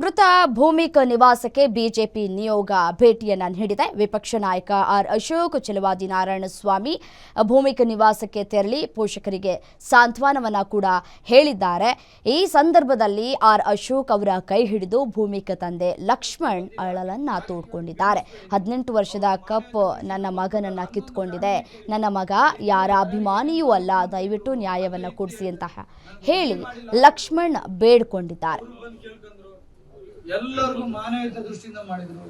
ಮೃತ ಭೂಮಿಕ ನಿವಾಸಕ್ಕೆ ಬಿಜೆಪಿ ನಿಯೋಗ ಭೇಟಿಯನ್ನ ನೀಡಿದೆ. ವಿಪಕ್ಷ ನಾಯಕ ಆರ್ ಅಶೋಕ್, ಛಲವಾದಿ ನಾರಾಯಣಸ್ವಾಮಿ ಭೂಮಿಕ ನಿವಾಸಕ್ಕೆ ತೆರಳಿ ಪೋಷಕರಿಗೆ ಸಾಂತ್ವನವನ್ನ ಕೂಡ ಹೇಳಿದ್ದಾರೆ. ಈ ಸಂದರ್ಭದಲ್ಲಿ ಆರ್ ಅಶೋಕ್ ಅವರ ಕೈ ಹಿಡಿದು ಭೂಮಿಕ ತಂದೆ ಲಕ್ಷ್ಮಣ್ ಅಳಲನ್ನ ತೋಡ್ಕೊಂಡಿದ್ದಾರೆ. 18 ವರ್ಷದ ಕಪ್ ನನ್ನ ಮಗನನ್ನ ಕಿತ್ಕೊಂಡಿದೆ, ನನ್ನ ಮಗ ಯಾರ ಅಭಿಮಾನಿಯೂ ಅಲ್ಲ, ದಯವಿಟ್ಟು ನ್ಯಾಯವನ್ನ ಕೊಡಿಸಿ ಅಂತ ಹೇಳಿ ಲಕ್ಷ್ಮಣ್ ಬೇಡಿಕೊಂಡಿದ್ದಾರೆ. ಎಲ್ಲರಿಗೂ ಮಾನವೀಯತೆ ದೃಷ್ಟಿಯಿಂದ ಮಾಡಿದ್ರು.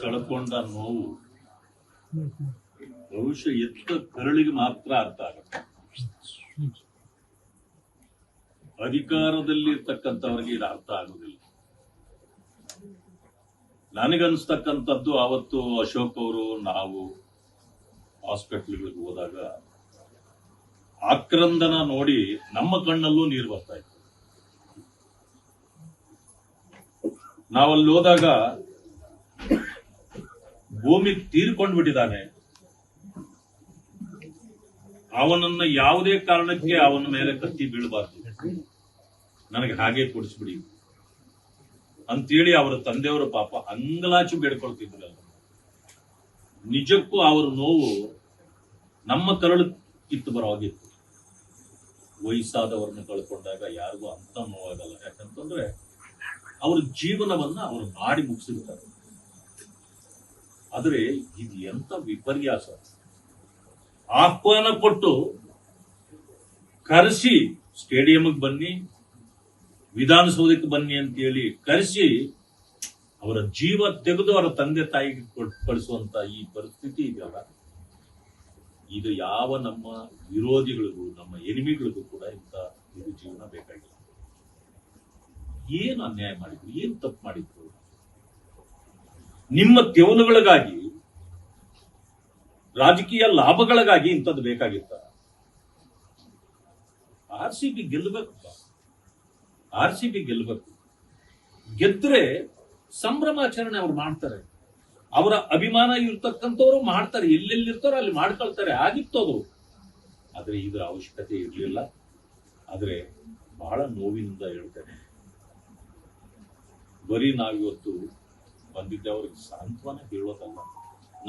ಕಳ್ಕೊಂಡ ನೋವು ಭವಿಷ್ಯ ಎತ್ತ ಕರಳಿಗೆ ಮಾತ್ರ ಅರ್ಥ ಆಗುತ್ತೆ. ಅಧಿಕಾರದಲ್ಲಿರ್ತಕ್ಕಂಥವ್ರಿಗೆ ಇದು ಅರ್ಥ ಆಗುದಿಲ್ಲ. ನನಗನ್ಸ್ತಕ್ಕಂಥದ್ದು ಅವತ್ತು ಅಶೋಕ್ ಅವರು ನಾವು ಹಾಸ್ಪಿಟಲ್ಗಳಿಗೆ ಹೋದಾಗ ಆಕ್ರಂದನ ನೋಡಿ ನಮ್ಮ ಕಣ್ಣಲ್ಲೂ ನೀರು ಬರ್ತಾ ಇತ್ತು. ನಾವಲ್ಲಿ ಹೋದಾಗ ಭೂಮಿ ತೀರ್ಕೊಂಡು ಬಿಟ್ಟಿದ್ದಾನೆ, ಅವನನ್ನ ಯಾವುದೇ ಕಾರಣಕ್ಕೆ ಅವನ ಮೇಲೆ ಕತ್ತಿ ಬೀಳಬಾರ್ದು, ನನಗೆ ಹಾಗೆ ಕೊಡಿಸ್ಬಿಡಿ ಅಂತೇಳಿ ಅವರ ತಂದೆಯವರು ಪಾಪ ಅಂಗಲಾಚು ಬೇಡ್ಕೊಳ್ತಿದ್ರು. ನಿಜಕ್ಕೂ ಅವರ ನೋವು ನಮ್ಮ ಕರಳು ಕಿತ್ತು ಬರೋಗಿತ್ತು. ವಯಸ್ಸಾದವರನ್ನು ಕಳ್ಕೊಂಡಾಗ ಯಾರಿಗೂ ಅಂತ ನೋವಾಗಲ್ಲ. ಯಾಕಂತಂದ್ರೆ ಅವ್ರ ಜೀವನವನ್ನ ಅವರು ಮಾಡಿ ಮುಗಿಸಿರ್ತಾರೆ. ಆದ್ರೆ ಇದು ಎಂತ ವಿಪರ್ಯಾಸ. ಆಹ್ವಾನ ಕೊಟ್ಟು ಕರೆಸಿ ಸ್ಟೇಡಿಯಂಗೆ ಬನ್ನಿ, ವಿಧಾನಸೌಧಕ್ಕೆ ಬನ್ನಿ ಅಂತೇಳಿ ಕರೆಸಿ ಅವರ ಜೀವ ತೆಗೆದು ಅವರ ತಂದೆ ತಾಯಿಗೆ ಕಳಿಸುವಂತ ಈ ಪರಿಸ್ಥಿತಿ ಇದೆಯಲ್ಲ, ಇದು ಯಾವ ನಮ್ಮ ವಿರೋಧಿಗಳಿಗೂ ನಮ್ಮ ಎನಿಮಿಗಳಿಗೂ ಕೂಡ ಇಂಥ ಇದು ಜೀವನ ಬೇಕಾಗಿಲ್ಲ. ಏನು ಅನ್ಯಾಯ ಮಾಡಿದ್ರು, ಏನು ತಪ್ಪು ಮಾಡಿದ್ರು? ನಿಮ್ಮ ತೆವಲುಗಳಿಗಾಗಿ, ರಾಜಕೀಯ ಲಾಭಗಳಿಗಾಗಿ ಇಂಥದ್ದು ಬೇಕಾಗಿತ್ತ? RCB ಗೆಲ್ಲಬೇಕಪ್ಪ, RCB ಗೆಲ್ಲಬೇಕು. ಗೆದ್ರೆ ಸಂಭ್ರಮಾಚರಣೆ ಅವ್ರು ಮಾಡ್ತಾರೆ, ಅವರ ಅಭಿಮಾನ ಇರ್ತಕ್ಕಂಥವ್ರು ಮಾಡ್ತಾರೆ, ಎಲ್ಲೆಲ್ಲಿರ್ತಾರೋ ಅಲ್ಲಿ ಮಾಡ್ಕೊಳ್ತಾರೆ, ಆಗಿತ್ತು ಅದು. ಆದ್ರೆ ಇದರ ಅವಶ್ಯಕತೆ ಇರಲಿಲ್ಲ. ಆದ್ರೆ ಬಹಳ ನೋವಿನಿಂದ ಹೇಳ್ತೇನೆ, ಬರೀ ನಾವಿವತ್ತು ಬಂದಿದ್ದೆ ಅವ್ರಿಗೆ ಸಾಂತ್ವನ ಹೇಳೋದಲ್ಲ.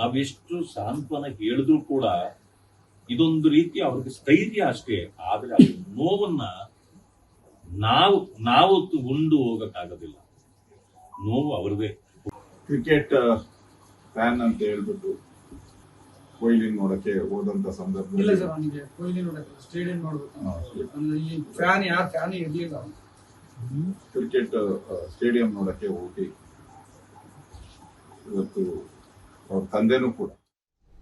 ನಾವೆಷ್ಟು ಸಾಂತ್ವನ ಹೇಳಿದ್ರು ಕೂಡ ಇದೊಂದು ರೀತಿ ಅವ್ರಿಗೆ ಸ್ಥೈರ್ಯ ಅಷ್ಟೇ. ಆದ್ರೆ ಅದ್ರ ನೋವನ್ನ ನಾವು ಉಂಡು ಹೋಗಕ್ಕಾಗೋದಿಲ್ಲ. ನೋವು ಅವ್ರದೇ. ಕ್ರಿಕೆಟ್ ಫ್ಯಾನ್ ಅಂತ ಹೇಳ್ಬಿಟ್ಟು ಕೊಹ್ಲಿ ನೋಡಕ್ಕೆ ಹೋದಂತ ಸಂದರ್ಭ ಇಲ್ಲ ಸರ್, ನನಗೆ ಕೊಹ್ಲಿ ನೋಡಕ್ಕೆ ಸ್ಟೇಡಿಯಂ ನೋಡ್ಬೇಕು. ಈ ಫ್ಯಾನ್ ಯಾರು ಫ್ಯಾನ್ ಇರ್ಲಿಲ್ಲ. ಕ್ರಿಕೆಟ್ ಸ್ಟೇಡಿಯಂ ನೋಡಕ್ಕೆ ಹೋಗಿ ಇವತ್ತು ಅವ್ರ ತಂದೆನೂ ಕೂಡ